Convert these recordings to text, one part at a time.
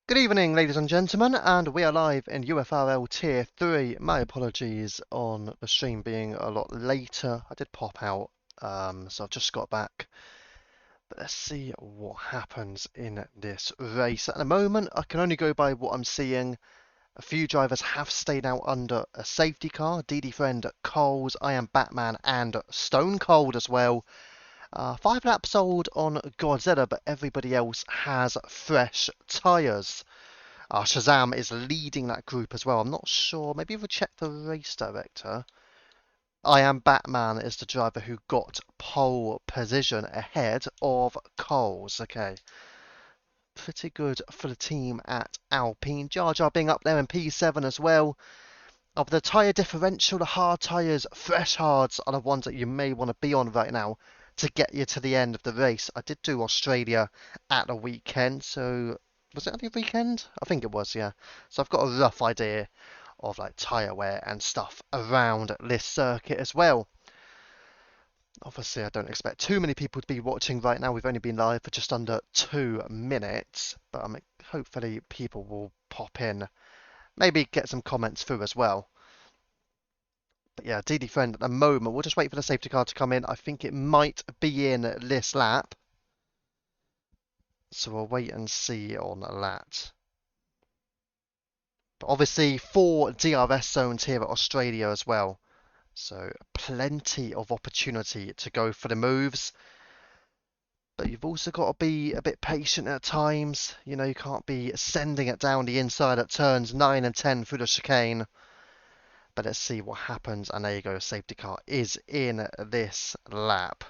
Good evening, ladies and gentlemen, and we are live in UFRL Tier 3. My apologies on the stream being a lot later. I did pop out, so I've just got back. But let's see what happens in this race. At the moment, I can only go by what I'm seeing. A few drivers have stayed out under a safety car. DD Friend, Coles, I Am Batman, and Stone Cold as well. 5 laps old on Godzilla, but everybody else has fresh tyres. Shazam is leading that group as well. I'm not sure. Maybe we'll check the race director. I Am Batman is the driver who got pole position ahead of Coles. Okay. Pretty good for the team at Alpine. Jar Jar being up there in P7 as well. Of the tyre differential, the hard tyres, fresh hards, are the ones that you may want to be on right now to get you to the end of the race. I did do Australia at the weekend, so was it at the weekend? I think it was, yeah. So I've got a rough idea of like tyre wear and stuff around this circuit as well. Obviously, I don't expect too many people to be watching right now. We've only been live for just under 2 minutes, but hopefully people will pop in. Maybe get some comments through as well. But yeah, DD Friend at the moment, we'll just wait for the safety car to come in. I think it might be in this lap. So we'll wait and see on that. But obviously 4 DRS zones here at Australia as well. So plenty of opportunity to go for the moves. But you've also got to be a bit patient at times. You know, you can't be sending it down the inside at turns 9 and 10 through the chicane. But let's see what happens. And there you go, safety car is in this lap.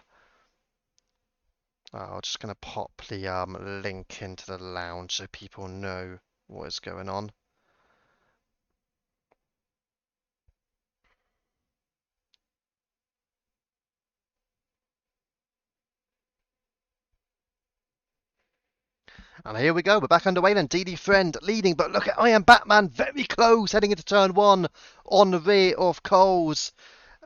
I'm just going to pop the link into the lounge so people know what is going on. And here we go, we're back underway then. DD Friend leading, but look at I Am Batman very close, heading into turn 1 on the rear of Coles.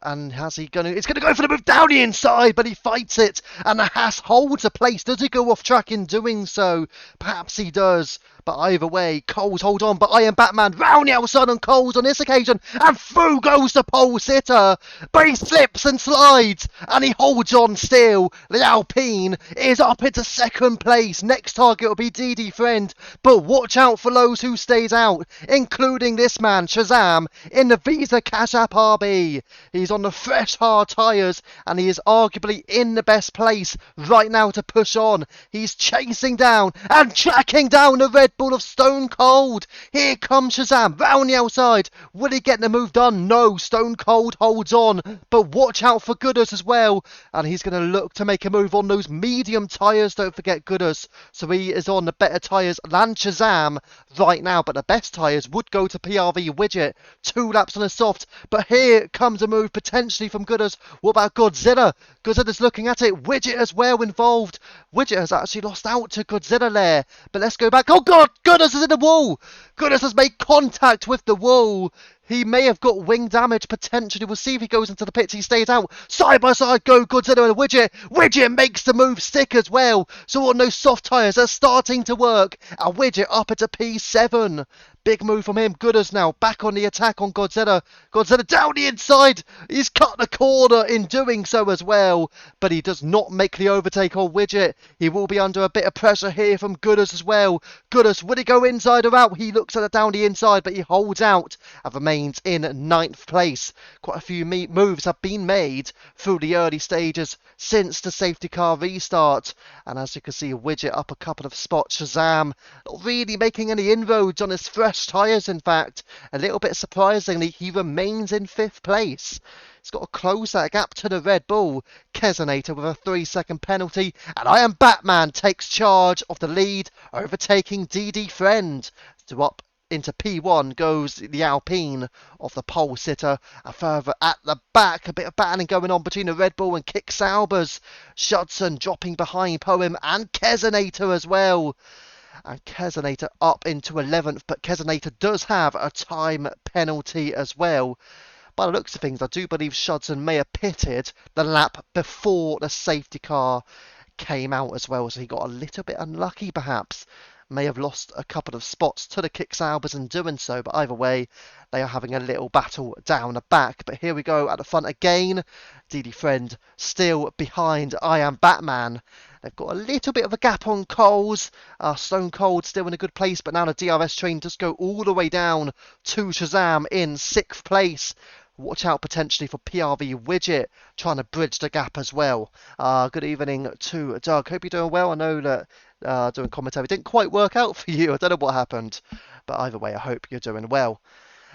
And has he gonna? It's gonna go for the move down the inside, but he fights it, and the Haas holds a place. Does he go off track in doing so? Perhaps he does. But either way, Coles hold on. But I Am Batman round the outside on Coles on this occasion, and through goes the pole sitter. But he slips and slides, and he holds on still. The Alpine is up into second place. Next target will be DD Friend, but watch out for those who stays out, including this man Shazam in the Visa Cash App RB. He's on the fresh hard tyres, and he is arguably in the best place right now to push on. He's chasing down and tracking down the Red Bull of Stone Cold. Here comes Shazam round the outside. Will he get the move done? No, Stone Cold holds on, but watch out for Gooders as well, and he's going to look to make a move on those medium tyres. Don't forget Gooders, so he is on the better tyres than Shazam right now, but the best tyres would go to PRV Widget. 2 laps on a soft, but here comes a move potentially from Gooders. What about Godzilla? Godzilla's looking at it. Widget as well involved. Widget has actually lost out to Godzilla there. But let's go back. Oh God, Gooders is in the wall. Gooders has made contact with the wall. He may have got wing damage potentially. We'll see if he goes into the pits. He stays out. Side by side go Godzilla and Widget. Widget makes the move stick as well. So on those soft tyres are starting to work. And Widget up into P7. Big move from him. Gooders now back on the attack on Godzilla. Godzilla down the inside. He's cut the corner in doing so as well. But he does not make the overtake on Widget. He will be under a bit of pressure here from Gooders as well. Gooders, will he go inside or out? He looks at it down the inside, but he holds out and remains in 9th place. Quite a few moves have been made through the early stages since the safety car restart. And as you can see, Widget up a couple of spots. Shazam not really making any inroads on his fresh tyres, in fact. A little bit surprisingly, he remains in 5th place. He's got to close that gap to the Red Bull. Kesonator with a 3-second penalty. And I Am Batman takes charge of the lead, overtaking DD Friend. To up into P1 goes the Alpine of the pole sitter. And further at the back, a bit of battling going on between the Red Bull and Kick Saubers. Shudson dropping behind Poem and Kesonator as well. And Kesonator up into 11th, but Kesonator does have a time penalty as well. By the looks of things, I do believe Shudson may have pitted the lap before the safety car came out as well, so he got a little bit unlucky perhaps. may have lost a couple of spots to the Kicksaubers in doing so, but either way, they are having a little battle down the back. But here we go at the front again. DD Friend still behind I Am Batman. They've got a little bit of a gap on Coles. Stone Cold still in a good place, but now the DRS train does go all the way down to Shazam in 6th place. Watch out potentially for PRV Widget trying to bridge the gap as well. Good evening to Doug. Hope you're doing well. I know that doing commentary didn't quite work out for you. I don't know what happened. But either way, I hope you're doing well.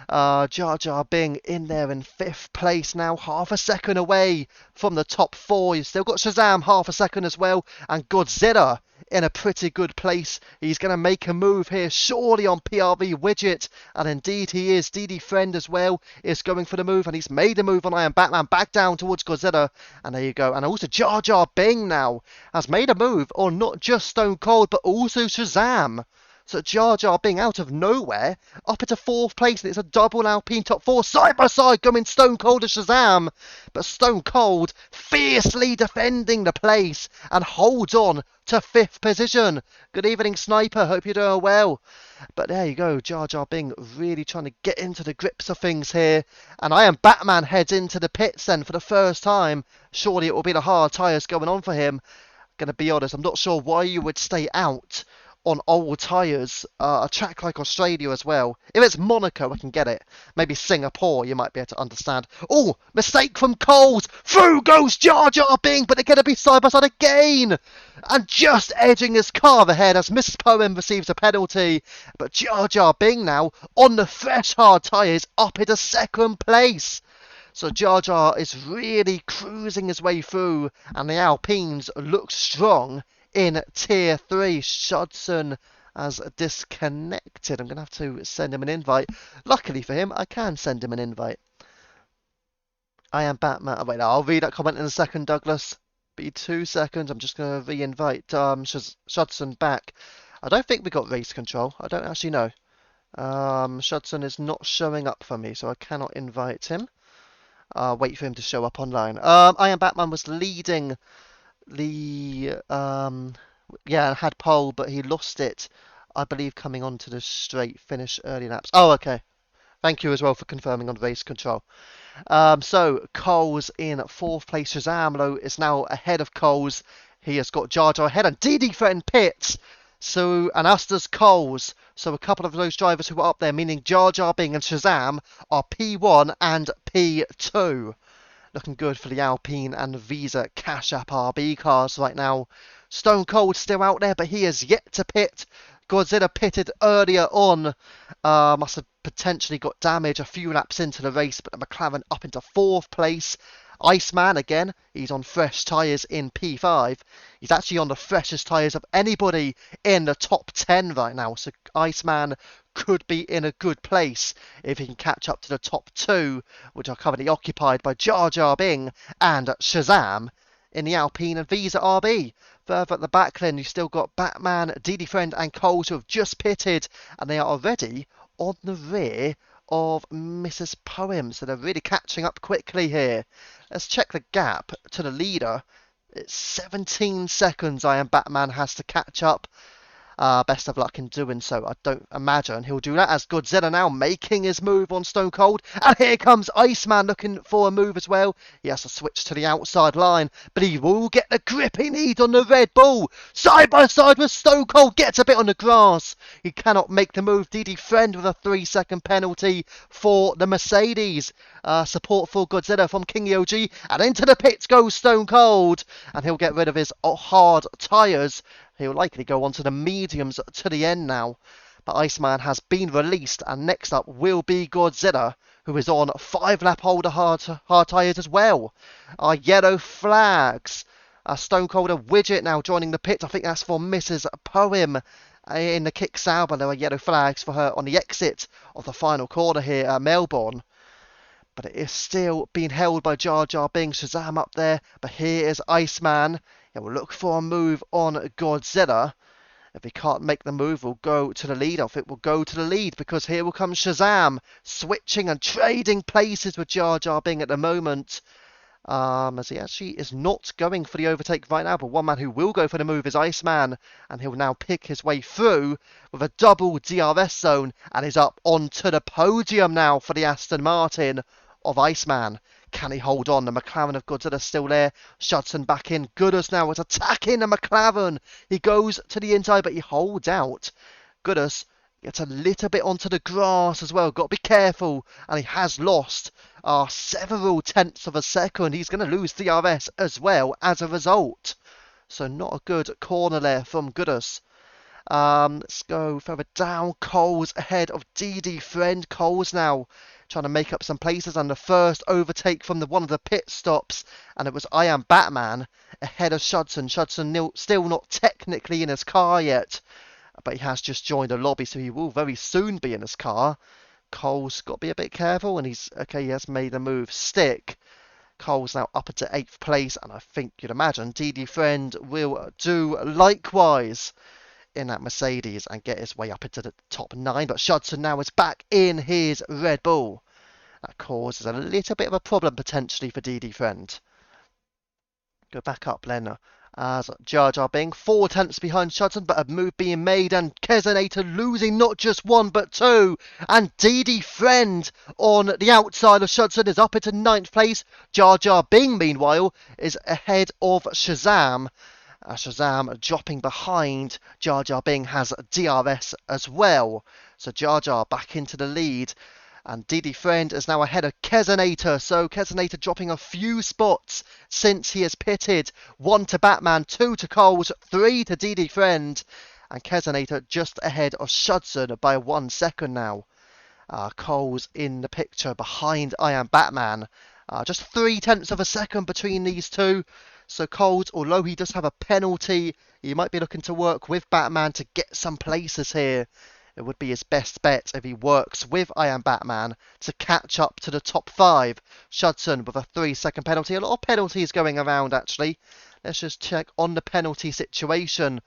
Jar Jar Bing in there in 5th place now, half a second away from the top 4. You've still got Shazam half a second as well, and Godzilla in a pretty good place. He's going to make a move here, surely on PRV Widget, and indeed he is. DD Friend as well is going for the move, and he's made a move on I Am Batman back down towards Godzilla, and there you go. And also Jar Jar Bing now has made a move on not just Stone Cold, but also Shazam. So Jar Jar Bing out of nowhere up into 4th place, and it's a double Alpine top 4 side by side going Stone Cold and Shazam. But Stone Cold fiercely defending the place and holds on to 5th position. Good evening, Sniper. Hope you're doing well. But there you go, Jar Jar Bing really trying to get into the grips of things here. And I Am Batman heads into the pits then for the first time. Surely it will be the hard tyres going on for him. Gonna be honest, I'm not sure why you would stay out on old tyres, a track like Australia as well. If it's Monaco, I can get it. Maybe Singapore, you might be able to understand. Oh, mistake from Coles. Through goes Jar Jar Bing, but they're going to be side by side again. And just edging his car ahead as Miss Poem receives a penalty. But Jar Jar Bing now on the fresh hard tyres up into 2nd place. So Jar Jar is really cruising his way through, and the Alpines look strong in Tier 3. Shudson has disconnected. I'm going to have to send him an invite. Luckily for him, I can send him an invite. I Am Batman. Oh, wait, I'll read that comment in a second, Douglas. Be 2 seconds. I'm just going to re-invite Shudson back. I don't think we got race control. I don't actually know. Shudson is not showing up for me, so I cannot invite him. Wait for him to show up online. I Am Batman was leading the had pole, but he lost it, I believe, coming onto the straight finish early laps. Oh, okay. Thank you as well for confirming on race control. So Coles in 4th place. Shazam is now ahead of Coles. He has got Jar Jar ahead, and DD Friend pits. So, and us does Coles. So a couple of those drivers who are up there, meaning Jar Jar Bing and Shazam, are P1 and P2. Looking good for the Alpine and Visa Cash App RB cars right now. Stone Cold still out there, but he has yet to pit. Godzilla pitted earlier on. Must have potentially got damage a few laps into the race, but the McLaren up into 4th place. Iceman, again, he's on fresh tyres in P5. He's actually on the freshest tyres of anybody in the top 10 right now. So Iceman could be in a good place if he can catch up to the top 2, which are currently occupied by Jar Jar Bing and Shazam in the Alpine and Visa RB. Further at the back then, you've still got Batman, DD Friend and Coles who have just pitted, and they are already on the rear of Mrs. Poem, so they're really catching up quickly here. Let's check the gap to the leader. It's 17 seconds I Am Batman has to catch up. Best of luck in doing so. I don't imagine he'll do that, as Godzilla now making his move on Stone Cold. And here comes Iceman looking for a move as well. He has to switch to the outside line, but he will get the grip he needs on the Red Bull. Side by side with Stone Cold, gets a bit on the grass. He cannot make the move. DD Friend with a 3-second penalty for the Mercedes. Support for Godzilla from King OG. And into the pits goes Stone Cold. And he'll get rid of his hard tyres. He'll likely go on to the mediums to the end now. But Iceman has been released, and next up will be Godzilla, who is on 5-lap holder hard tyres as well. Our yellow flags. Stone Cold and Widget now joining the pits. I think that's for Mrs. Poem in the Kick Sauber. There are yellow flags for her on the exit of the final corner here at Melbourne. But it is still being held by Jar Jar Bing. Shazam up there. But here is Iceman. He will look for a move on Godzilla. If he can't make the move, we'll go to the lead off. It will go to the lead because here will come Shazam, switching and trading places with Jar Jar Bing at the moment. As he actually is not going for the overtake right now, but one man who will go for the move is Iceman, and he'll now pick his way through with a double DRS zone and is up onto the podium now for the Aston Martin of Iceman. Can he hold on? The McLaren of Godzilla still there. Judson back in. Goodus now is attacking the McLaren. He goes to the inside, but he holds out. Goodus gets a little bit onto the grass as well. Got to be careful. And he has lost several tenths of a second. He's going to lose DRS as well as a result. So not a good corner there from Goodus. Let's go further down. Coles ahead of DD Friend. Coles now trying to make up some places, and the first overtake from one of the pit stops, and it was I Am Batman ahead of Shudson. Shudson still not technically in his car yet, but he has just joined the lobby, so he will very soon be in his car. Cole's got to be a bit careful, and he has made the move stick. Cole's now up into 8th place, and I think you'd imagine DD Friend will do likewise in that Mercedes and get his way up into the top 9. But Shudson now is back in his Red Bull. That causes a little bit of a problem potentially for DD Friend. Go back up then. As Jar Jar Bing 4 tenths behind Shudson, but a move being made, and Kesonator losing not just 1 but 2. And DD Friend on the outside of Shudson is up into 9th place. Jar Jar Bing, meanwhile, is ahead of Shazam. Shazam dropping behind. Jar Jar Bing has DRS as well. So Jar Jar back into the lead. And DD Friend is now ahead of Kesonator. So Kesonator dropping a few spots since he has pitted. 1 to Batman, 2 to Coles, 3 to DD Friend. And Kesonator just ahead of Shudson by 1 second now. Coles in the picture behind I Am Batman. Just 3 tenths of a second between these two. So Coles, although he does have a penalty, he might be looking to work with Batman to get some places here. It would be his best bet if he works with I Am Batman to catch up to the top 5. Shudson with a 3-second penalty. A lot of penalties going around, actually. Let's just check on the penalty situation.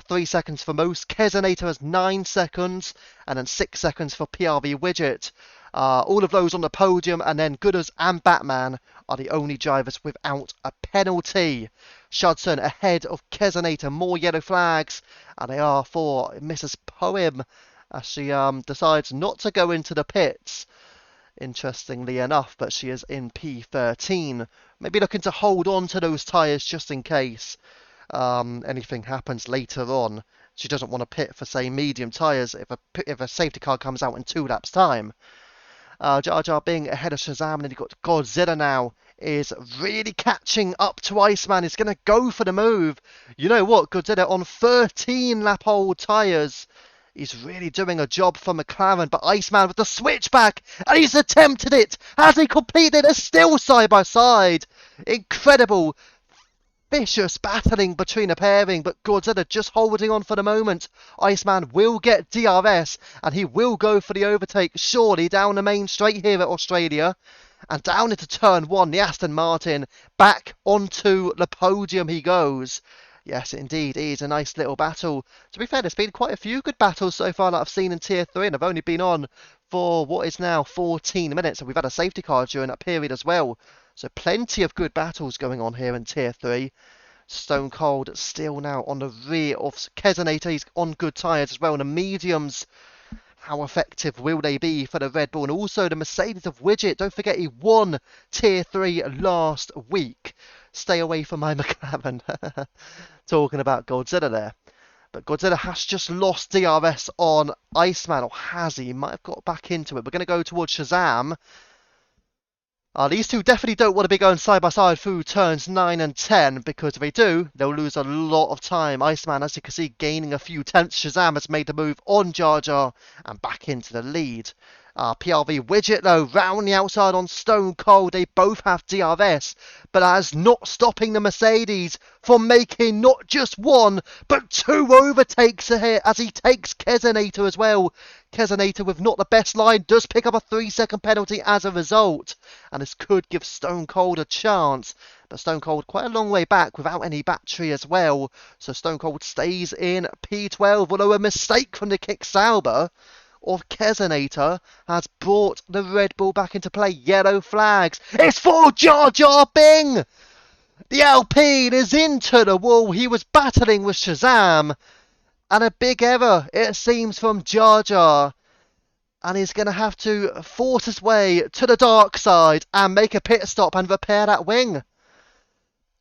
3 seconds for most. Kesonator has 9 seconds, and then 6 seconds for PRV Widget. All of those on the podium, and then Gooders and Batman are the only drivers without a penalty. Shudson ahead of Kesonator. More yellow flags, and they are for Mrs. Poem as she decides not to go into the pits. Interestingly enough, but she is in P13. Maybe looking to hold on to those tyres just in case anything happens later on. She doesn't want to pit for, say, medium tyres if a safety car comes out in 2 laps' time. Jar Jar Bing ahead of Shazam, and then you've got Godzilla now is really catching up to Iceman. He's going to go for the move. You know what? Godzilla on 13 lap old tyres. He's really doing a job for McLaren, but Iceman with the switchback, and he's attempted it. Has he completed it? Still side by side. Incredible. Vicious battling between a pairing, but Godzilla just holding on for the moment. Iceman will get DRS, and he will go for the overtake, surely down the main straight here at Australia. And down into turn 1, the Aston Martin, back onto the podium he goes. Yes, indeed, it is a nice little battle. To be fair, there's been quite a few good battles so far that I've seen in Tier 3, and I've only been on for what is now 14 minutes, and we've had a safety car during that period as well. So plenty of good battles going on here in Tier 3. Stone Cold still now on the rear of Kesonator. He's on good tyres as well. And the mediums, how effective will they be for the Red Bull? And also the Mercedes of Widget. Don't forget he won Tier 3 last week. Stay away from my McLaren. Talking about Godzilla there. But Godzilla has just lost DRS on Iceman. Or has he? He might have got back into it. We're going to go towards Shazam. These two definitely don't want to be going side by side through turns 9 and 10, because if they do, they'll lose a lot of time. Iceman, as you can see, gaining a few tenths. Shazam has made the move on Jar Jar and back into the lead. PRV Widget, though, round the outside on Stone Cold. They both have DRS, but that is not stopping the Mercedes from making not just 1, but 2 overtakes here as he takes Kesonator as well. Kesonator, with not the best line, does pick up a 3-second penalty as a result, and this could give Stone Cold a chance. But Stone Cold quite a long way back without any battery as well, so Stone Cold stays in P12, although a mistake from the Kick Sauber of Kesonator has brought the Red Bull back into play. Yellow flags. It's for Jar Jar Bing! The Alpine is into the wall. He was battling with Shazam. And a big error, it seems, from Jar Jar. And he's going to have to force his way to the dark side and make a pit stop and repair that wing.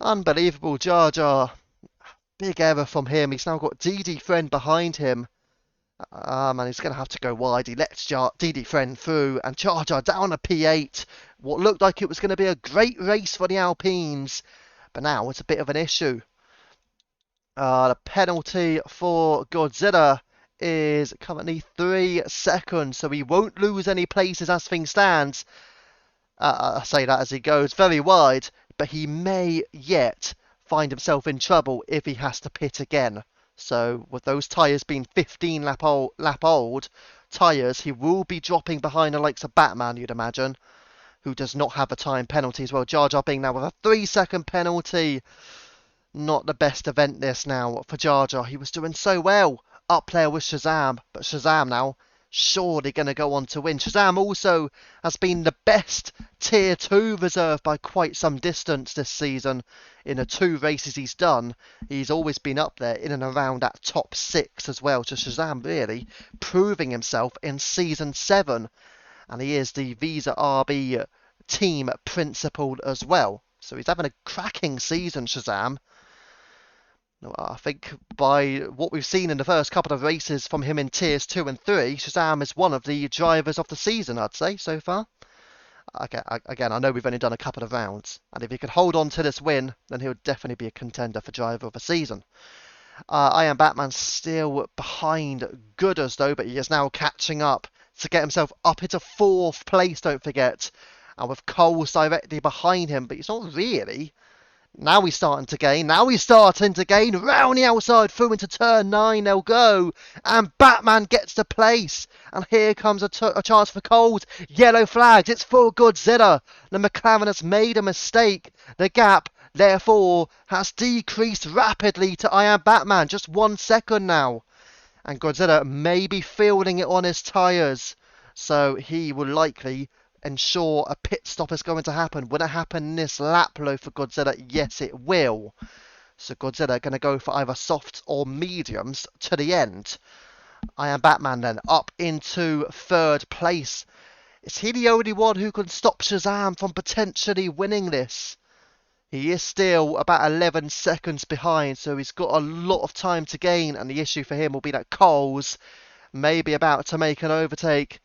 Unbelievable, Jar Jar. Big error from him. He's now got DD Friend behind him. Man, he's going to have to go wide. He lets DD Friend through, and Jar Jar down a P8. What looked like it was going to be a great race for the Alpines, but now it's a bit of an issue. The penalty for Godzilla is currently 3 seconds, so he won't lose any places as things stands. I say that as he goes very wide, but he may yet find himself in trouble if he has to pit again. So with those tyres being 15 lap old tyres, he will be dropping behind the likes of Batman, you'd imagine, who does not have a time penalty as well. Jar Jar Bing now with a 3-second penalty. Not the best event this now for Jar Jar. He was doing so well up there with Shazam, but Shazam now surely going to go on to win. Shazam also has been the best Tier 2 reserve by quite some distance this season. In the 2 races he's done, he's always been up there in and around that top 6 as well. So Shazam really proving himself in Season 7. And he is the Visa RB team principal as well. So he's having a cracking season, Shazam. I think by what we've seen in the first couple of races from him in Tiers 2 and 3, Shazam is one of the drivers of the season, I'd say, so far. Okay, again, I know we've only done a couple of rounds, and if he could hold on to this win, then he'll definitely be a contender for driver of the season. I Am Batman still behind Gooders, though, but he is now catching up to get himself up into 4th place, don't forget. And with Coles directly behind him, but he's not really. Now he's starting to gain. Round the outside, through into turn 9 they'll go. And Batman gets the place. And here comes a chance for Coles. Yellow flags. It's for Godzilla. The McLaren has made a mistake. The gap, therefore, has decreased rapidly to I Am Batman. Just 1 second now. And Godzilla may be fielding it on his tyres. So he will likely ensure a pit stop is going to happen. Will it happen in this lap, though, for Godzilla? Yes, it will. So Godzilla going to go for either softs or mediums to the end. I Am Batman then up into 3rd place. Is he the only one who can stop Shazam from potentially winning this? He is still about 11 seconds behind, so he's got a lot of time to gain, and the issue for him will be that Coles may be about to make an overtake,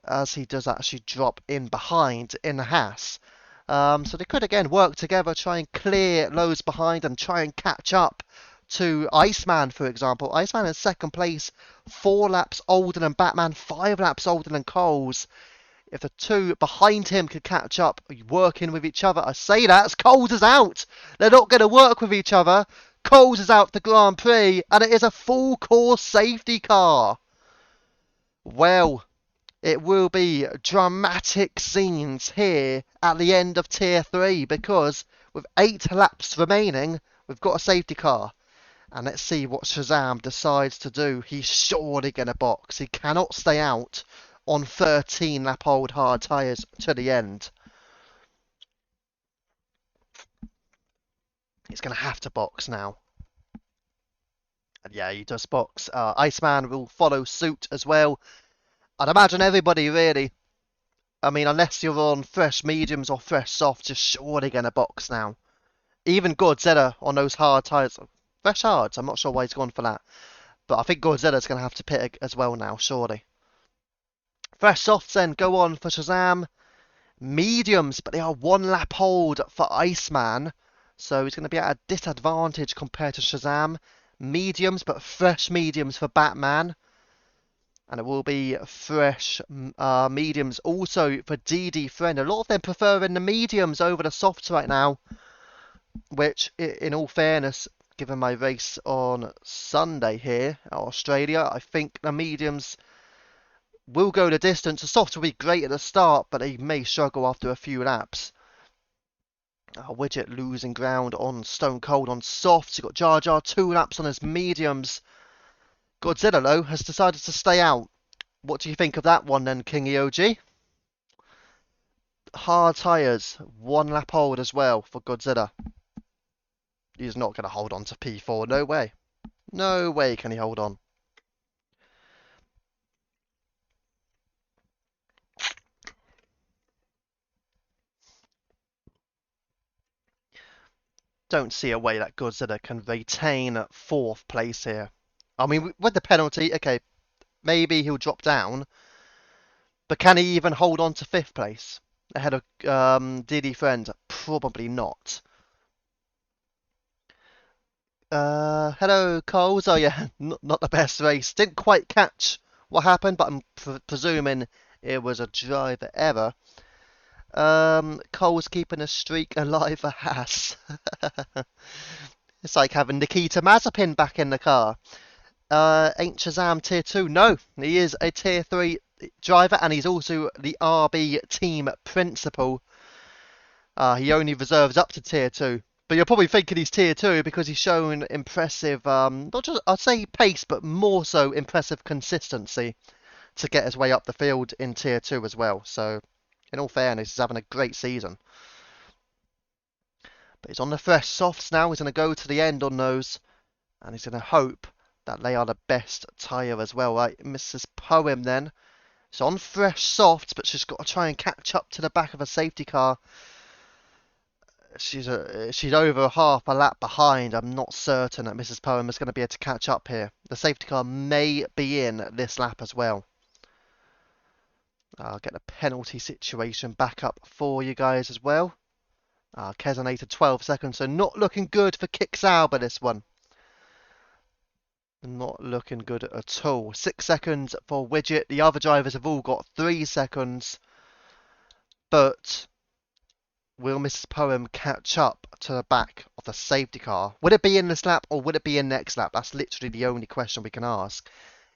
as he does actually drop in behind in the Haas. So they could again work together, try and clear those behind and try and catch up to Iceman, for example. Iceman in 2nd place, 4 laps older than Batman, 5 laps older than Coles. If the 2 behind him could catch up, working with each other, I say that, Coles is out. They're not going to work with each other. Coles is out the Grand Prix, and it is a full course safety car. Well, it will be dramatic scenes here at the end of Tier 3, because with 8 laps remaining, we've got a safety car. And let's see what Shazam decides to do. He's surely going to box. He cannot stay out on 13 lap old hard tyres to the end. He's going to have to box now. And yeah, he does box. Iceman will follow suit as well. I'd imagine everybody, really. I mean, unless you're on fresh mediums or fresh softs, you're surely going to box now. Even Godzilla on those hard tyres. Fresh hards, I'm not sure why he's gone for that. But I think Godzilla's going to have to pit as well now, surely. Fresh softs then go on for Shazam. Mediums, but they are 1 lap hold for Iceman. So he's going to be at a disadvantage compared to Shazam. Mediums, but fresh mediums for Batman. And it will be fresh mediums also for DD Friend. A lot of them preferring the mediums over the softs right now. Which, in all fairness, given my race on Sunday here at Australia, I think the mediums will go the distance. The softs will be great at the start, but they may struggle after a few laps. Widget losing ground on Stone Cold on softs. You've got Jar Jar 2 laps on his mediums. Godzilla, though, has decided to stay out. What do you think of that one then, King EOG? Hard tyres, 1 lap hold as well for Godzilla. He's not going to hold on to P4, no way. No way can he hold on. Don't see a way that Godzilla can retain 4th place here. I mean, with the penalty, okay, maybe he'll drop down, but can he even hold on to 5th place ahead of DD Friend? Probably not. Hello, Coles. Oh yeah, not the best race. Didn't quite catch what happened, but I'm presuming it was a driver error. Cole's keeping a streak alive for Haas. It's like having Nikita Mazepin back in the car. Ain't Shazam tier 2? No, he is a tier 3 driver, and he's also the RB team principal. He only reserves up to tier 2. But you're probably thinking he's tier 2 because he's shown impressive, not just, I'd say pace, but more so impressive consistency to get his way up the field in tier 2 as well. So, in all fairness, he's having a great season. But he's on the fresh softs now. He's going to go to the end on those. And he's going to hope that they are the best tyre as well, right? Mrs. Poem then. It's on fresh softs, but she's got to try and catch up to the back of a safety car. She's over half a lap behind. I'm not certain that Mrs. Poem is going to be able to catch up here. The safety car may be in this lap as well. I'll get the penalty situation back up for you guys as well. Kesonated 12 seconds, so not looking good for Kicksauber this one. Not looking good at all. 6 seconds for Widget. The other drivers have all got 3 seconds. But will Mrs. Poem catch up to the back of the safety car? Would it be in this lap or would it be in next lap? That's literally the only question we can ask.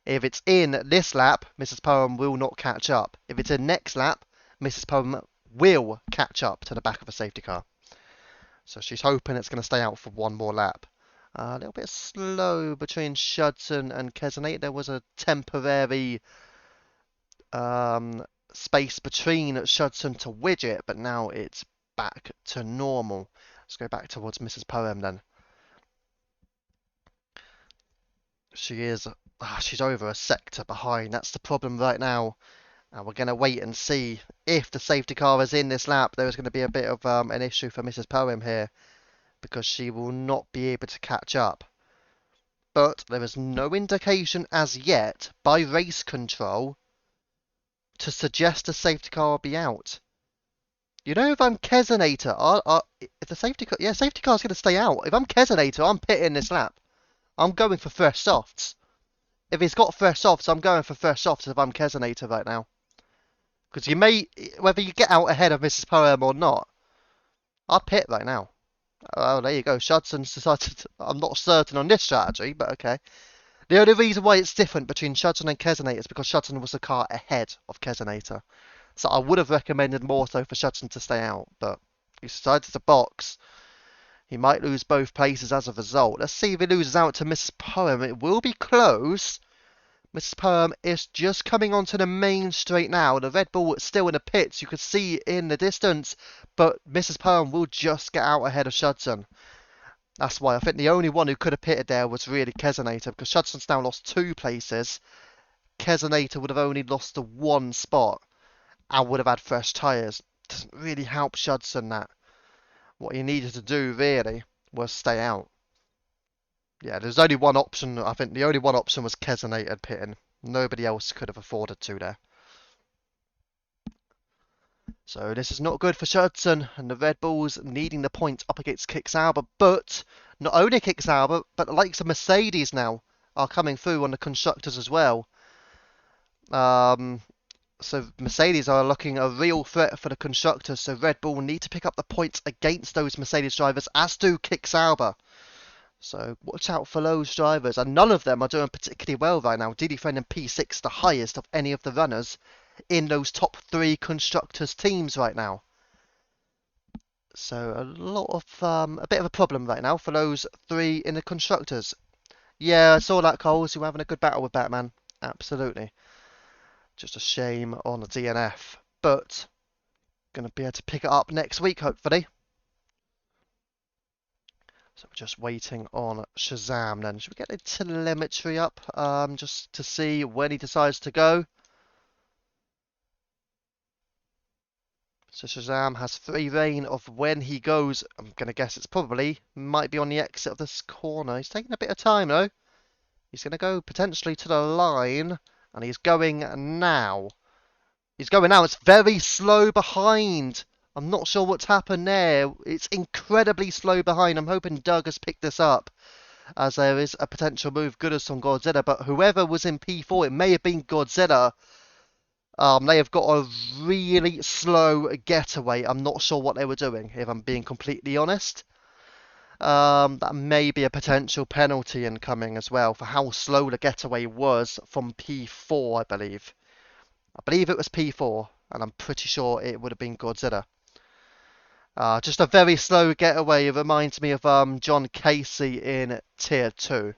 If it's in this lap, Mrs. Poem will not catch up. If it's in next lap, Mrs. Poem will catch up to the back of a safety car. So she's hoping it's going to stay out for one more lap. A little bit slow between Shudson and Kesonate. There was a temporary space between Shudson to Widget, but now it's back to normal. Let's go back towards Mrs. Poem then. She's over a sector behind. That's the problem right now. And we're going to wait and see if the safety car is in this lap. There's going to be a bit of an issue for Mrs. Poem here, because she will not be able to catch up. But there is no indication as yet by race control to suggest a safety car will be out. You know, if I'm Kesonator, if the safety car, safety car's going to stay out. If I'm Kesonator, I'm pitting this lap. I'm going for fresh softs. If he's got fresh softs, I'm going for fresh softs if I'm Kesonator right now. Because you may, whether you get out ahead of Mrs. Poem or not, I'd pit right now. Oh, there you go. Shudson's decided I'm not certain on this strategy, but okay. The only reason why it's different between Shudson and Kesonator is because Shudson was the car ahead of Kesonator. So I would have recommended more so for Shudson to stay out, but he decided to box. He might lose both places as a result. Let's see if he loses out to Mrs. Poem. It will be close. Mrs. Poem is just coming onto the main straight now. The Red Bull is still in the pits. You can see in the distance, but Mrs. Poem will just get out ahead of Shudson. That's why I think the only one who could have pitted there was really Kesonator, because Shudson's now lost 2 places. Kesonator would have only lost the 1 spot and would have had fresh tyres. Doesn't really help Shudson that. What he needed to do really was stay out. Yeah, there's only one option. I think the only one option was Kesonator pitting. Nobody else could have afforded to there. So this is not good for Shudson, and the Red Bulls needing the point up against Kicksauber. But not only Kicksauber, but the likes of Mercedes now are coming through on the constructors as well. So Mercedes are looking a real threat for the constructors. So Red Bull need to pick up the points against those Mercedes drivers, as do Kicksauber. So watch out for those drivers, and none of them are doing particularly well right now. DD Friend and P6 the highest of any of the runners in those top 3 constructors teams right now. So a bit of a problem right now for those 3 in the constructors. Yeah, I saw that, Coles. You're having a good battle with Batman. Absolutely. Just a shame on the DNF, but going to be able to pick it up next week, hopefully. So we're just waiting on Shazam then. Should we get the telemetry up just to see when he decides to go? So Shazam has free reign of when he goes. I'm going to guess it's probably might be on the exit of this corner. He's taking a bit of time though. He's going to go potentially to the line, and he's going now. He's going now. It's very slow behind. I'm not sure what's happened there. It's incredibly slow behind. I'm hoping Doug has picked this up, as there is a potential move Gooders on Godzilla. But whoever was in P4, it may have been Godzilla. They have got a really slow getaway. I'm not sure what they were doing, if I'm being completely honest. That may be a potential penalty incoming as well for how slow the getaway was from P4, I believe. I believe it was P4, and I'm pretty sure it would have been Godzilla. Just a very slow getaway. It reminds me of John Casey in Tier 2.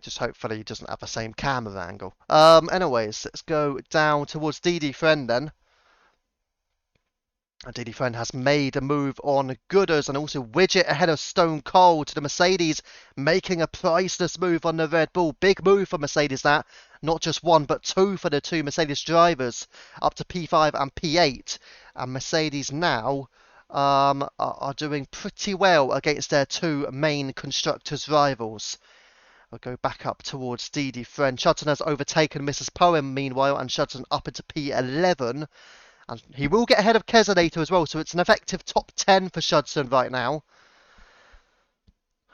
Just hopefully he doesn't have the same camera angle. Anyways, let's go down towards DD Friend then. DD Friend has made a move on Gooders and also Widget ahead of Stone Cold to the Mercedes, making a priceless move on the Red Bull. Big move for Mercedes that. Not just one, but two for the two Mercedes drivers, up to P5 and P8. And Mercedes now are doing pretty well against their two main constructors' rivals. We'll go back up towards DD Friend. Shudson has overtaken Mrs. Poem meanwhile, and Shudson up into P11. And he will get ahead of Kesonator as well, so it's an effective top 10 for Shudson right now.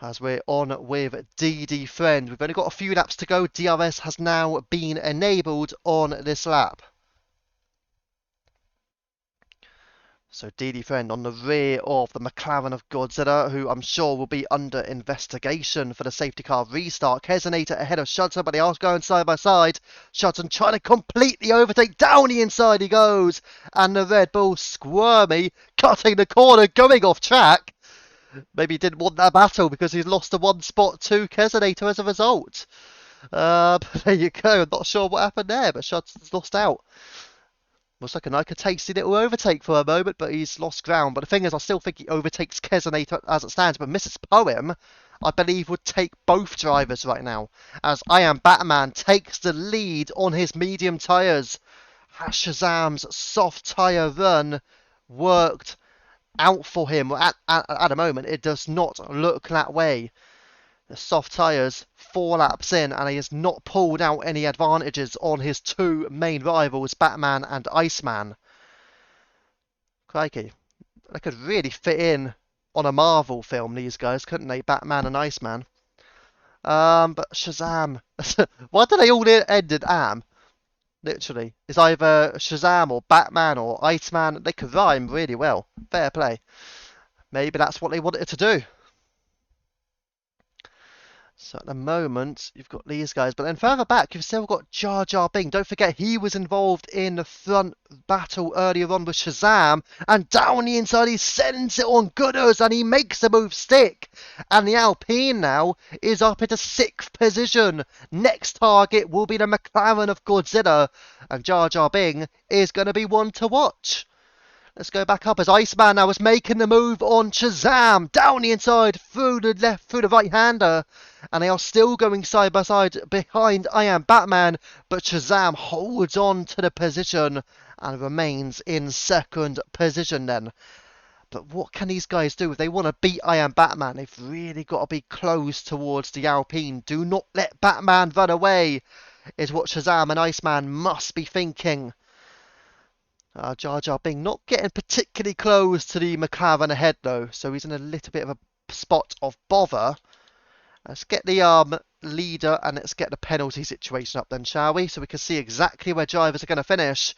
As we're on with DD Friend. We've only got a few laps to go. DRS has now been enabled on this lap. So DD Friend on the rear of the McLaren of Godzilla, who I'm sure will be under investigation for the safety car restart. Kesonator ahead of Shudson, but they are going side by side. Shudson trying to completely overtake. Down the inside he goes. And the Red Bull squirmy, cutting the corner, going off track. Maybe he didn't want that battle because he's lost a one spot to Kesonator as a result. But there you go. I'm not sure what happened there, but Shudson's lost out. Looks like a tasty little overtake for a moment, but he's lost ground. But the thing is, I still think he overtakes Kesonator as it stands. But Mrs. Poem, I believe, would take both drivers right now, as I Am Batman takes the lead on his medium tyres. Shazam's soft tyre run worked out for him. At the moment, it does not look that way. The soft tyres 4 laps in, and he has not pulled out any advantages on his two main rivals, Batman and Iceman. Crikey. They could really fit in on a Marvel film, these guys, couldn't they? Batman and Iceman. But Shazam. Why do they all end in Am? Literally. It's either Shazam or Batman or Iceman. They could rhyme really well. Fair play. Maybe that's what they wanted to do. So at the moment, you've got these guys. But then further back, you've still got Jar Jar Binks. Don't forget, he was involved in the front battle earlier on with Shazam. And down the inside, he sends it on Gooders. And he makes the move stick. And the Alpine now is up into 6th position. Next target will be the McLaren of Godzilla. And Jar Jar Binks is going to be one to watch. Let's go back up as Iceman now is making the move on Shazam. Down the inside, through the left, through the right-hander. And they are still going side by side behind I Am Batman. But Shazam holds on to the position and remains in 2nd position then. But what can these guys do if they want to beat I Am Batman? They've really got to be close towards the Alpine. Do not let Batman run away, is what Shazam and Iceman must be thinking. Jar Jar Binks not getting particularly close to the McLaren ahead though, so he's in a little bit of a spot of bother. Let's get the leader and let's get the penalty situation up then, shall we? So we can see exactly where drivers are going to finish.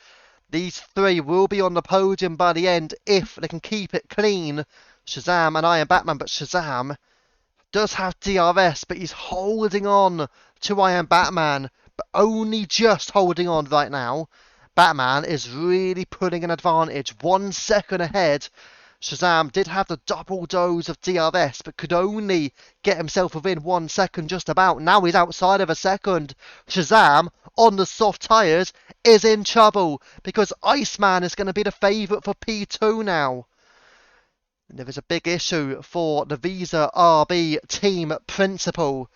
These three will be on the podium by the end if they can keep it clean. Shazam and I Am Batman, but Shazam does have DRS, but he's holding on to I Am Batman, but only just holding on right now. Batman is really putting an advantage, 1 second ahead. Shazam did have the double dose of DRS, but could only get himself within 1 second just about. Now he's outside of a second. Shazam on the soft tyres is in trouble because Iceman is going to be the favourite for P2 now. And there is a big issue for the Visa RB team principal.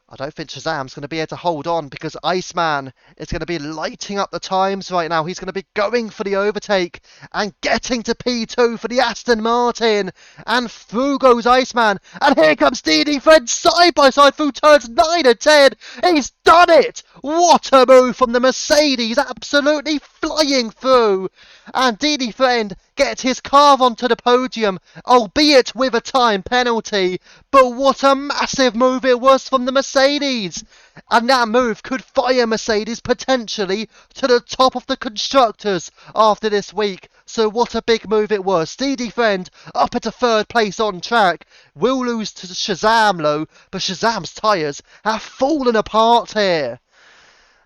I don't think Shazam's going to be able to hold on because Iceman is going to be lighting up the times right now. He's going to be going for the overtake and getting to P2 for the Aston Martin. And through goes Iceman. And here comes DD Fred side by side through turns 9 and 10. He's done it! What a move from the Mercedes. Absolutely flying through. And DD Friend gets his car onto the podium, albeit with a time penalty. But what a massive move it was from the Mercedes. And that move could fire Mercedes potentially to the top of the constructors after this week. So what a big move it was. DD Friend up at a third place on track. Will lose to Shazam though, but Shazam's tyres have fallen apart here.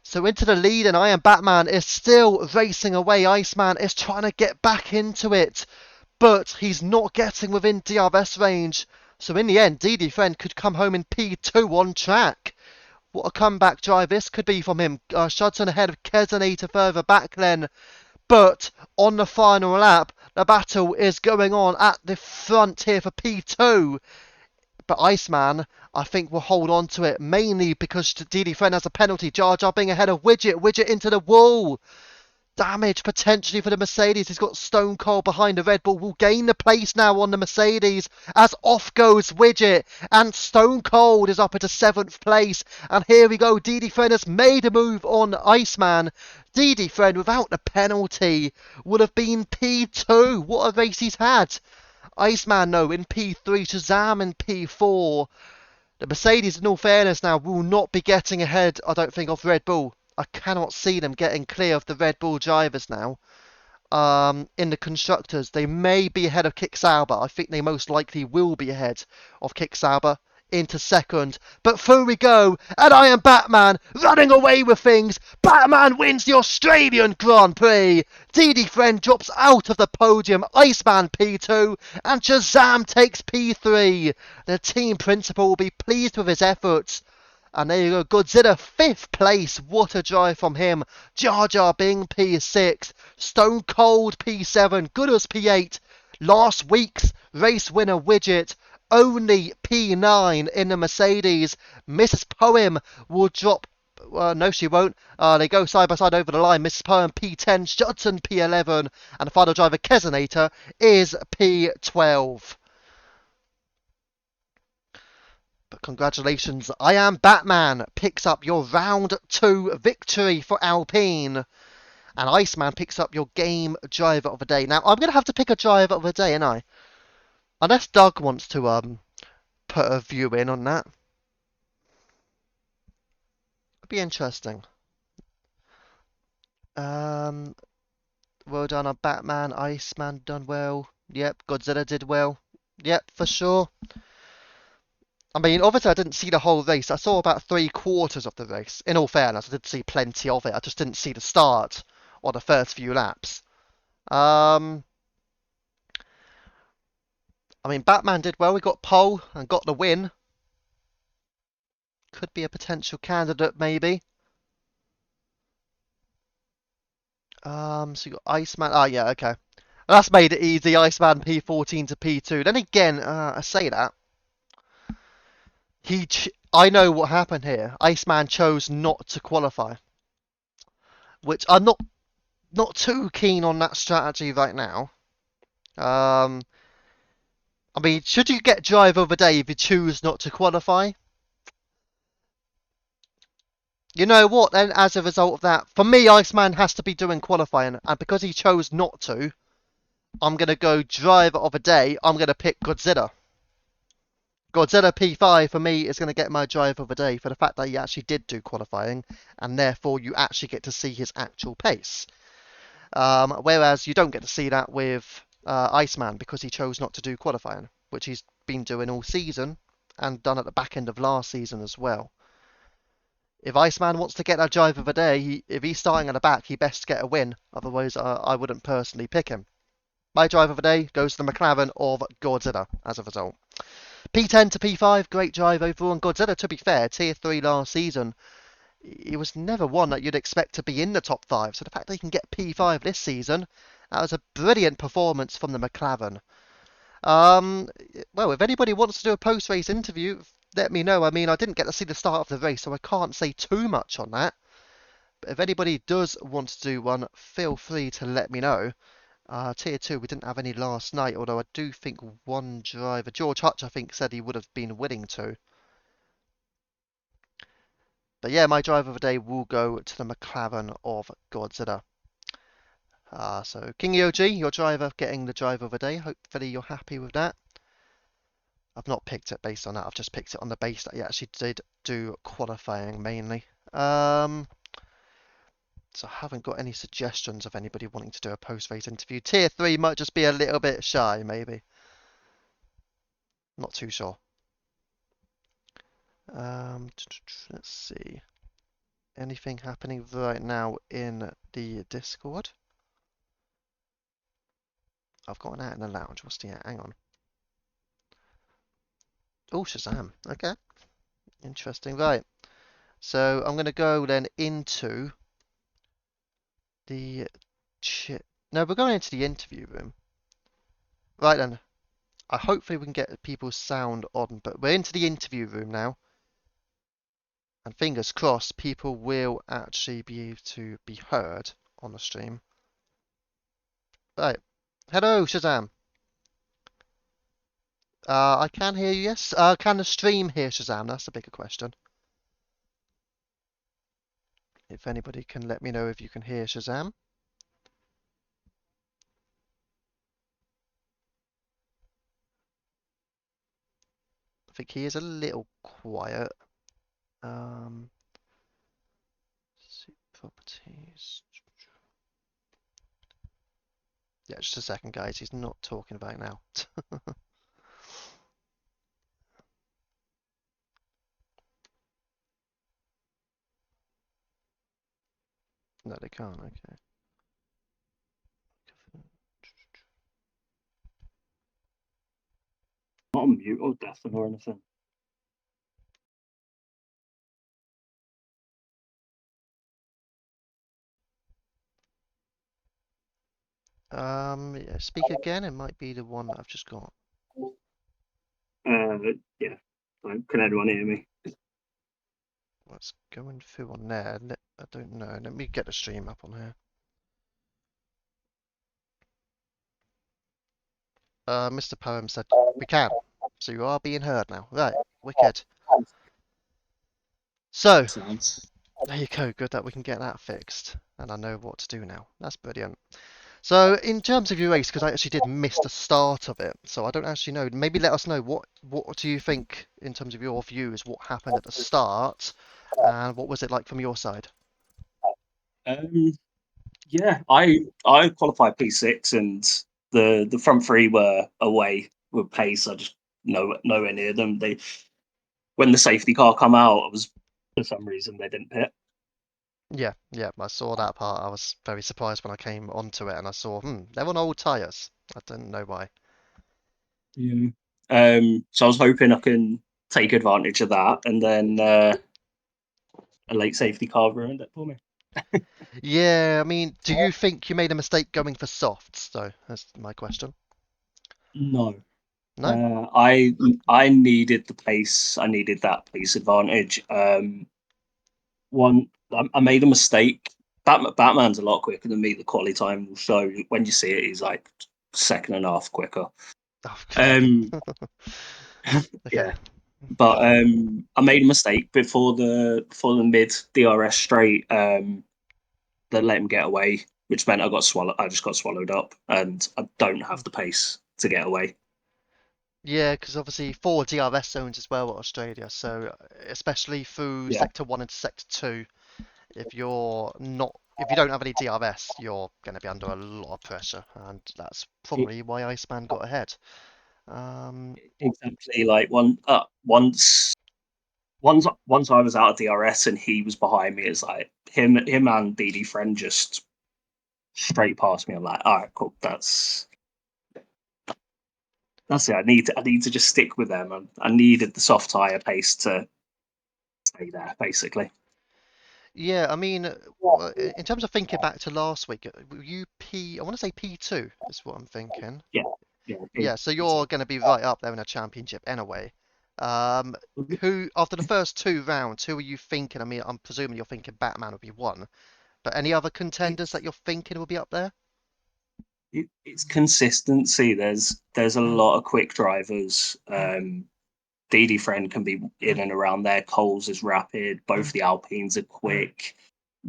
So into the lead, and I Am Batman is still racing away. Iceman is trying to get back into it, but he's not getting within DRS range. So in the end, DD Friend could come home in P2 on track. What a comeback drive this could be from him. Shudson ahead of Kesonator further back then. But on the final lap, the battle is going on at the front here for P2. But Iceman, I think, will hold on to it, mainly because DD Friend has a penalty. Jar Jar being ahead of Widget. Widget into the wall. Damage potentially for the Mercedes. He's got Stone Cold behind the Red Bull. Will gain the place now on the Mercedes as off goes Widget. And Stone Cold is up at a 7th place. And here we go. DD Friend has made a move on Iceman. DD Friend, without the penalty, would have been P2. What a race he's had. Iceman, though, in P3. Shazam in P4. The Mercedes, in all fairness now, will not be getting ahead, I don't think, of Red Bull. I cannot see them getting clear of the Red Bull drivers now. In the constructors, they may be ahead of Kick Sauber. I think they most likely will be ahead of Kick Sauber into second. But through we go, and I Am Batman running away with things. Batman wins the Australian Grand Prix. DD Friend drops out of the podium. Iceman P2 and Shazam takes P3. The team principal will be pleased with his efforts. And there you go, Godzilla 5th place. What a drive from him. Jar Jar being P6. Stone Cold P7. Gooders P8. Last week's race winner Widget only P9 in the Mercedes. Mrs. Poem will drop. No, she won't. They go side by side over the line. Mrs. Poem P10. Judson P11. And the final driver, Kesonator, is P12. But congratulations, I Am Batman picks up your round 2 victory for Alpine. And Iceman picks up your game driver of the day. Now, I'm going to have to pick a driver of the day, ain't I? Unless Doug wants to put a view in on that. It'd be interesting. Well done on Batman. Iceman done well. Yep, Godzilla did well. Yep, for sure. I mean, obviously I didn't see the whole race. I saw about 3/4 of the race. In all fairness, I did see plenty of it. I just didn't see the start or the first few laps. I mean, Batman did well. We got pole and got the win. Could be a potential candidate, maybe. So you got Iceman. Oh, yeah, okay. That's made it easy. Iceman P14 to P2. Then again, I say that. I know what happened here. Iceman chose not to qualify, which I'm not too keen on that strategy right now. I mean, should you get driver of the day if you choose not to qualify? You know what, then, as a result of that, for me, Iceman has to be doing qualifying, and because he chose not to, I'm going to go driver of the day. I'm going to pick Godzilla. Godzilla P5 for me is going to get my driver of the day for the fact that he actually did do qualifying, and therefore you actually get to see his actual pace. Whereas you don't get to see that with Iceman because he chose not to do qualifying, which he's been doing all season and done at the back end of last season as well. If Iceman wants to get that driver of the day, if he's starting at the back, he best get a win. Otherwise, I wouldn't personally pick him. My driver of the day goes to the McLaren of Godzilla as a result. P10 to P5, great drive overall. And Godzilla, to be fair, Tier 3 last season. he was never one that you'd expect to be in the top five. So the fact that he can get P5 this season, that was a brilliant performance from the McLaren. Um, well, if anybody wants to do a post-race interview, let me know. I mean, I didn't get to see the start of the race, so I can't say too much on that. But if anybody does want to do one, feel free to let me know. Tier 2, we didn't have any last night, although I do think one driver, George Hutch, I think, said he would have been willing to. But yeah, my driver of the day will go to the McLaren of Godzilla. So King OG, your driver, getting the driver of the day. Hopefully you're happy with that. I've not picked it based on that. I've just picked it on the base that he actually did do qualifying mainly. So I haven't got any suggestions of anybody wanting to do a post-race interview. Tier 3 might just be a little bit shy, maybe. Not too sure. Let's see. Anything happening right now in the Discord? I've got an out in the lounge. What's the out? Hang on. Oh, Shazam. Okay. Interesting. Right. So I'm going to go then into the No, we're going into the interview room. Right then. Hopefully we can get people's sound on, but we're into the interview room now. And fingers crossed, people will actually be able to be heard on the stream. Right. Hello, Shazam. I can hear you, yes. Can the stream hear Shazam? That's the bigger question. If anybody can let me know if you can hear Shazam. I think he is a little quiet. Properties. Yeah, just a second, guys. He's not talking about now. No, they can't. Okay. Not on mute or deafened or anything. Yeah, speak again. It might be the one that I've just got. Yeah. Can anyone hear me? What's going through on there? I don't know. Let me get the stream up on here. Mr. Poem said we can. So you are being heard now. Right, wicked. So, Sounds. there you go. Good that we can get that fixed. And I know what to do now. That's brilliant. So, in terms of your race, because I actually did miss the start of it, so I don't actually know. Maybe let us know what do you think in terms of your views, what happened at the start, and what was it like from your side? Yeah, I qualified P6 and the front three were away with pace. I just nowhere near them. They when the safety car come out, I was for some reason they didn't pit. Yeah, yeah, I saw that part. I was very surprised when I came onto it and I saw, they're on old tyres. I didn't know why. Yeah. So I was hoping I can take advantage of that, and then a late safety car ruined it for me. Yeah, I mean, do you think you made a mistake going for softs, though? That's my question. No. No? I needed the pace. I needed that pace advantage. I made a mistake. Batman's a lot quicker than me. The quality time will show when you see it. He's like second and a half quicker. Okay. Um, Okay. yeah, but I made a mistake before the mid DRS straight. That let him get away, which meant I got swallowed. I just got swallowed up, and I don't have the pace to get away. Yeah, because obviously 4 DRS zones as well at Australia, so especially through Yeah, Sector 1 and Sector 2, if you don't have any DRS, you're going to be under a lot of pressure, and that's it, probably why Iceman got ahead. Um, exactly. Like once I was out of DRS and he was behind me, it's like him and BD friend just straight past me. I'm like, all right, cool. That's it. I need to just stick with them. I needed the soft tire pace to stay there, basically. Yeah, I mean, in terms of thinking back to last week, were you I want to say P2 is what I'm thinking. Yeah, yeah, Yeah, so it's you're going to be right up there in a championship anyway. Um, who, after the first two rounds, who are you thinking? I mean, I'm presuming you're thinking Batman will be one, but any other contenders that it's you're thinking will be up there? it's consistency. There's a lot of quick drivers. Didi Friend can be in and around there. Coles is rapid. Both the Alpines are quick.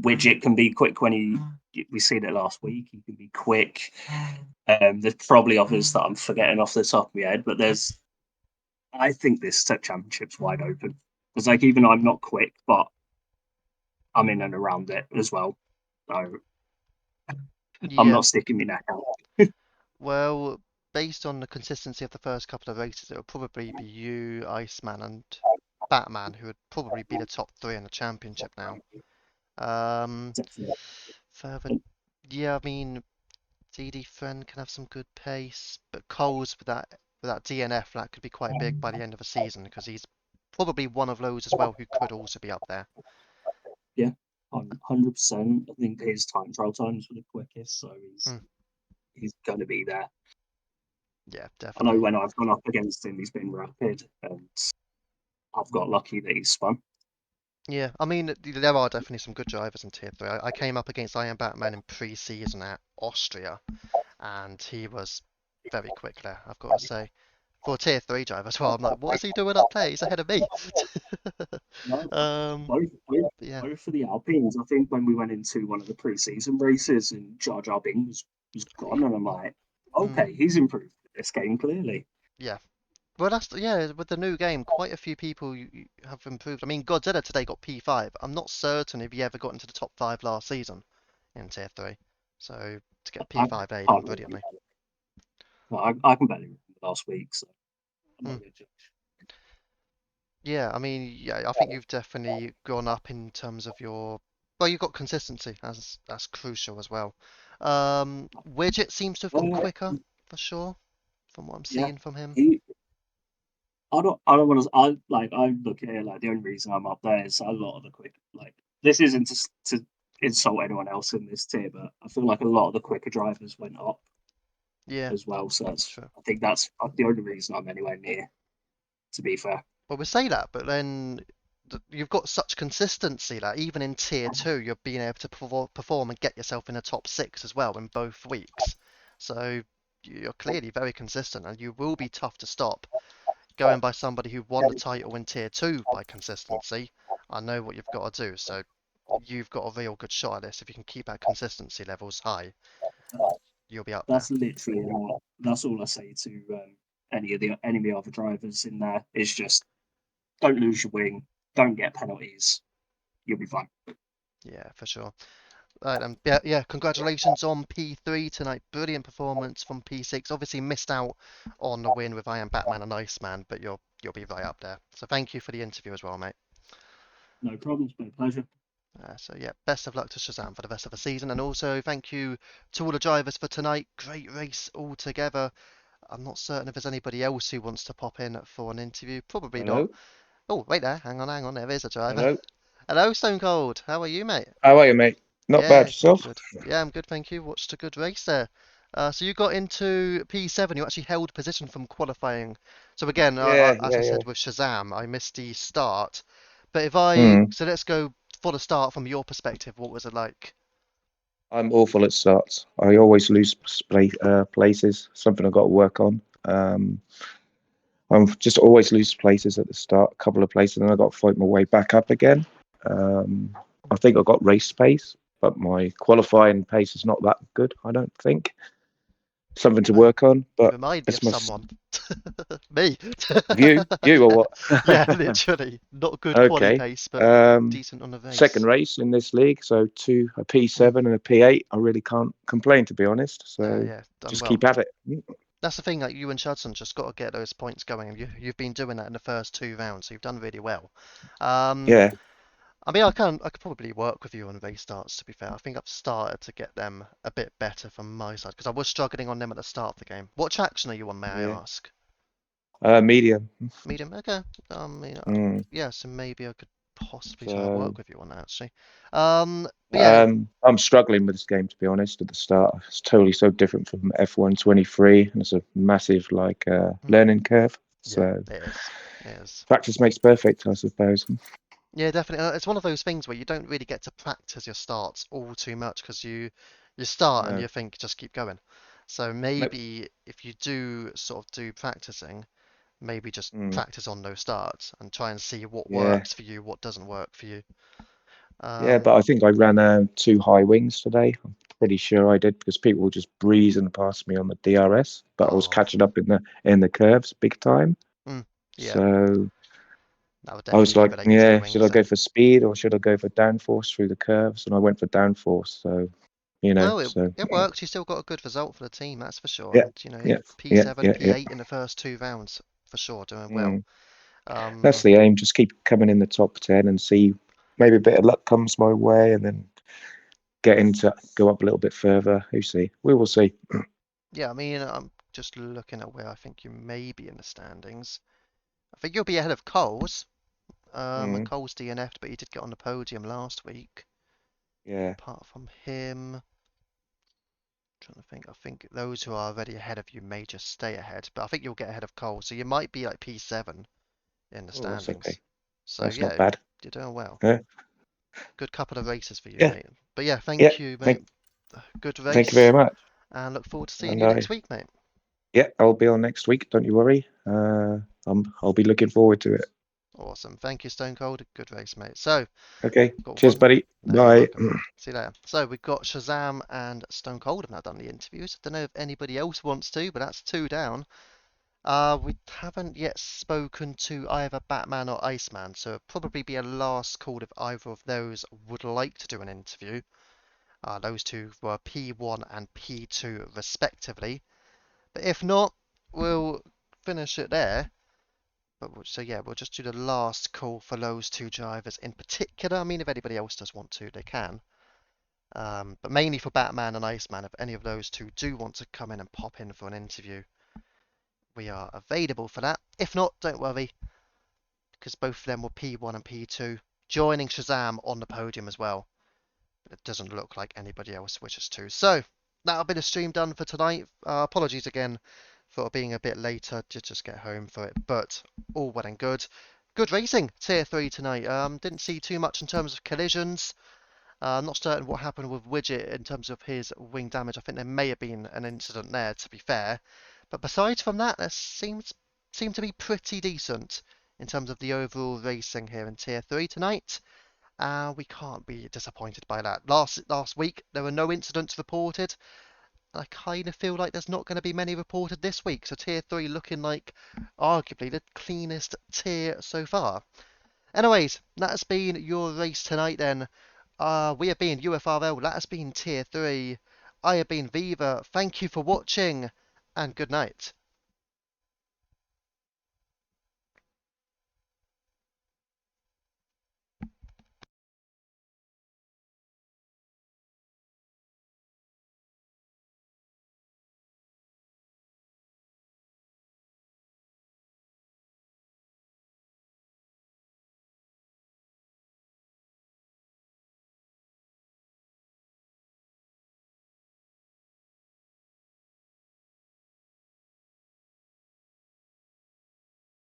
Widget can be quick when we seen it last week. He can be quick. There's probably others that I'm forgetting off the top of my head, but I think this set championship's wide open because like even I'm not quick, but I'm in and around it as well. So I'm Yeah, not sticking my neck out. well, based on the consistency of the first couple of races, it would probably be you, Iceman, and Batman, who would probably be the top three in the championship now. Um, further, yeah, I mean, DD Friend can have some good pace, but Cole's with that DNF, that could be quite big by the end of the season because he's probably one of those as well who could also be up there. Yeah, 100%. I think his time trial times were the quickest, so Mm, he's going to be there. yeah, I know definitely. when I've gone up against him, he's been rapid, and I've got lucky that he's spun. Yeah, I mean, there are definitely some good drivers in Tier 3. I came up against Iron Batman in pre-season at Austria, and he was very quick there, I've got to say. For a Tier 3 driver as well, I'm like, what is he doing up there? He's ahead of me. No, Um, both, both, but yeah. both for the Alpines. I think when we went into one of the pre-season races and Jar Jar Bing was gone, and I'm like, Mm, okay, he's improved this game clearly. yeah. Well, yeah, with the new game, quite a few people have improved. I mean, Godzilla today got P5. I'm not certain if he ever got into the top 5 last season in Tier 3. So to get I P5 A'd him can't brilliantly. I can barely remember last week, so I'm not Mm. a good judge. Yeah, I mean, yeah, I think you've definitely gone up in terms of well, you've got consistency. That's crucial as well. Widget seems to have got Uh, quicker for sure, from what I'm yeah, seeing from him. he. I don't want to. I look at it like the only reason I'm up there is a lot of the quick. Like this isn't to insult anyone else in this tier, but I feel like a lot of the quicker drivers went up Yeah, as well. So true. I think that's the only reason I'm anywhere near. To be fair, Well, we say that, but then you've got such consistency that even in tier two, you're being able to perform and get yourself in the top six as well in both weeks. So you're clearly very consistent, and you will be tough to stop. Going by somebody who won the title in tier two by consistency, I know what you've got to do. So you've got a real good shot at this. If you can keep that consistency levels high, you'll be up there. that's literally that's all I say to any of the other drivers in there is just don't lose your wing, don't get penalties, you'll be fine. Yeah, for sure. Right, yeah, yeah, congratulations on P3 tonight. Brilliant performance from P6. Obviously missed out on the win with Iron Batman and Iceman, but you'll be right up there. So thank you for the interview as well, mate. No problems, been a pleasure. So yeah, best of luck to Shazam for the rest of the season, and also thank you to all the drivers for tonight. Great race altogether. I'm not certain if there's anybody else who wants to pop in for an interview. Probably not. Hello, Oh, wait there. Hang on. There is a driver. hello. Hello, Stone Cold. How are you, mate? How are you, mate? Not bad Yeah, yourself? good. Yeah, I'm good, thank you. Watched a good race there. So you got into P7. You actually held position from qualifying. So again, Yeah, as I yeah, yeah. said with Shazam, I missed the start. But if I Hmm. so let's go for the start from your perspective. What was it like? I'm awful at starts. I always lose places. Something I've got to work on. I'm just always lose places at the start. A couple of places, and I got to fight my way back up again. Um, I think I got race pace, but my qualifying pace is not that good. I don't think. Something You to re work on, you but remind me it's of my someone. Me. you or Yeah, what? literally. Not good quali Okay. pace, but Um, decent on the Second race. race in this league, so a Mm. P7 and a P8. I really can't complain, to be honest. So Yeah, done just well. keep at it. That's the thing, like you and Chudson just got to get those points going. You've been doing that in the first two rounds, so you've done really well. Um, Yeah, I mean, I could probably work with you on race starts. To be fair, I think I've started to get them a bit better from my side because I was struggling on them at the start of the game. What traction are you on, may I yeah. ask? Medium. Medium, okay. I mean, Mm. yeah, so maybe I could possibly try to So work with you on that actually. But yeah, I'm struggling with this game, to be honest. At the start, it's totally so different from F1 23, and it's a massive mm, learning curve. yeah, So it is. It is. practice makes perfect, I suppose. Yeah, definitely. It's one of those things where you don't really get to practice your starts all too much because you start and No, you think just keep going. So no, maybe if you do sort of do practicing, maybe just mm, practice on those starts and try and see what yeah, works for you, what doesn't work for you. yeah. But Um, I think I ran too high wings today. I'm pretty sure I did because people were just breezing past me on the DRS, but I was oh, catching up in the curves big time. mm, yeah, So that would I was definitely like, relate to your yeah, should I wings go then. for speed or should I go for downforce through the curves? And I went for downforce. So No, it so it worked. You still got a good result for the team, that's for sure. yeah, And yeah, yeah, P7, yeah, yeah. P8 in the first two rounds for sure, doing well. Mm. That's Um, the aim. Just keep coming in the top 10 and see maybe a bit of luck comes my way and then go up a little bit further. Who see? We will see. yeah, I mean, I'm just looking at where I think you may be in the standings. I think you'll be ahead of Coles. Mm. Coles DNF'd, but he did get on the podium last week. Yeah. Apart from him, trying to think, I think those who are already ahead of you may just stay ahead, but I think you'll get ahead of Coles, so you might be like P7 in the Oh, that's standings. okay. So That's not yeah, bad. you're doing well. Yeah. Good couple of races for you, Yeah. mate. But yeah, Yeah. thank you, Thank, mate. Good thank you very race, much. and look forward to seeing And you next week, mate. yeah, I'll be on next week. Don't you worry. I'll be looking forward to it. Awesome. Thank you, Stone Cold. Good race, mate. So, Okay. we've got Cheers, one. buddy. No, you're Bye. welcome. See you later. So, we've got Shazam and Stone Cold have now done the interviews. Don't know if anybody else wants to, but that's two down. We haven't yet spoken to either Batman or Iceman, so it'll probably be a last call if either of those would like to do an interview. Those two were P1 and P2 respectively. But if not, we'll finish it there. So yeah, we'll just do the last call for those two drivers in particular. I mean, if anybody else does want to, they can. But mainly for Batman and Iceman, if any of those two do want to come in and pop in for an interview, we are available for that. If not, don't worry, because both of them were P1 and P2, joining Shazam on the podium as well. But it doesn't look like anybody else wishes to. So, that'll be the stream done for tonight. Apologies again for being a bit later, just get home for it, but all well and good. Good racing, Tier 3 tonight. Didn't see too much in terms of collisions. I'm not certain what happened with Widget in terms of his wing damage. I think there may have been an incident there, to be fair. But besides from that, there seemed to be pretty decent in terms of the overall racing here in Tier 3 tonight. We can't be disappointed by that. Last week, there were no incidents reported. I kind of feel like there's not going to be many reported this week. So Tier 3 looking like arguably the cleanest tier so far. Anyways, that has been your race tonight then. We have been UFRL, that has been Tier 3. I have been Viva. Thank you for watching, and good night.